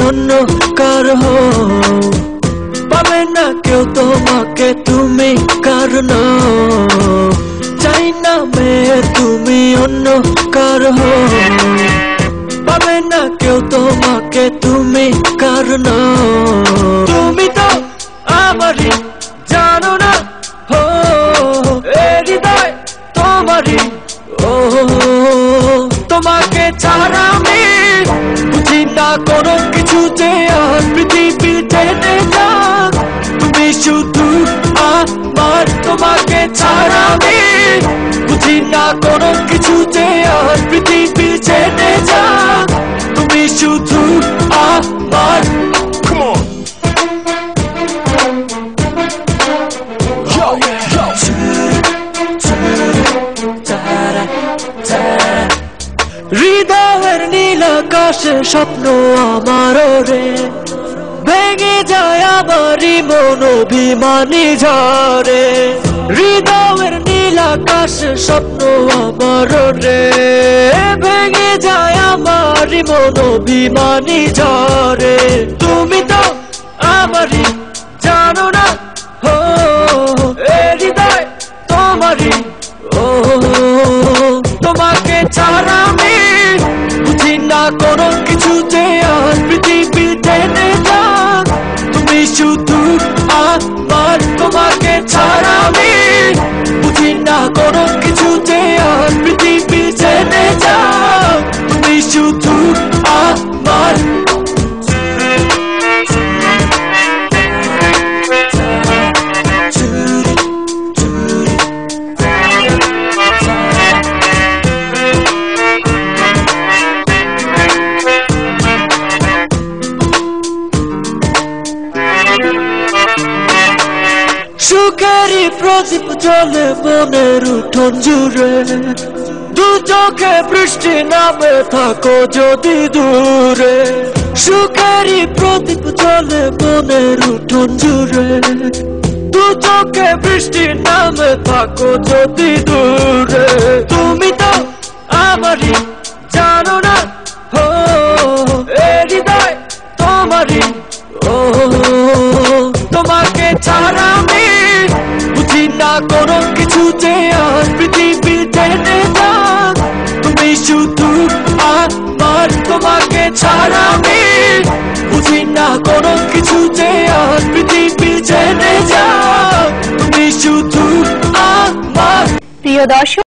অন্য কারো পাবে না কেউ তোমাকে তুমি কারণ চাই না মেয়ে তুমি অন্য কারো পাবে না কেউ তোমাকে তুমি কারণ তুমি তো আমারই জানো না হো হৃদয় তোমারই ও তোমাকে ছাড়া আমি বুঝি না কোনো কিছু যে আর পৃথিবী টেনে যাক তুমি শুধু আমার তোমাকে ছাড়া আমি বুঝি না কোনো কিছু যে আর পৃথিবী টেনে যাক তুমি শুধু আমার হৃদয়ের নীল আকাশে স্বপ্ন আমার রে ভেঙে যায় আমারই মন অভিমানী ঝরে হৃদয়ের নীল আকাশে স্বপ্ন আমার রে ভেঙে যায় আমারই মন অভিমানী ঝরে তুমি তো আমারই জানো না হো হৃদয় তোমারই ও তোমাকে ছাড়া আমি বুঝি না কোনো কিছু যে আর পৃথিবী টেনে যাক তুমি শুধু আমার তোমাকে ছাড়া আমি বুঝি না কোনো কিছু যে আর পৃথিবী টেনে যাক তুমি শুধু আমার সুখেরই প্রদীপ জ্বলে মনের উঠোন জুড়ে দু চোখে বৃষ্টি নামে থাকো যদি দূরে সুখেরই প্রদীপ জ্বলে মনের উঠোন জুড়ে দু চোখে বৃষ্টি নামে থাকো যদি দূরে তুমি তো আমারই জানো না হো হৃদয় তোমারই ও তোমাকে ছাড়া আমি বুঝি না কোনো কিছু যে আর পৃথিবী টেনে যাক তুমি শুধু আমার তোমাকে ছাড়া আমি বুঝি না কোনো কিছু যে আর পৃথিবী টেনে যাক তুমি শুধু আমার। প্রিয় দর্শক।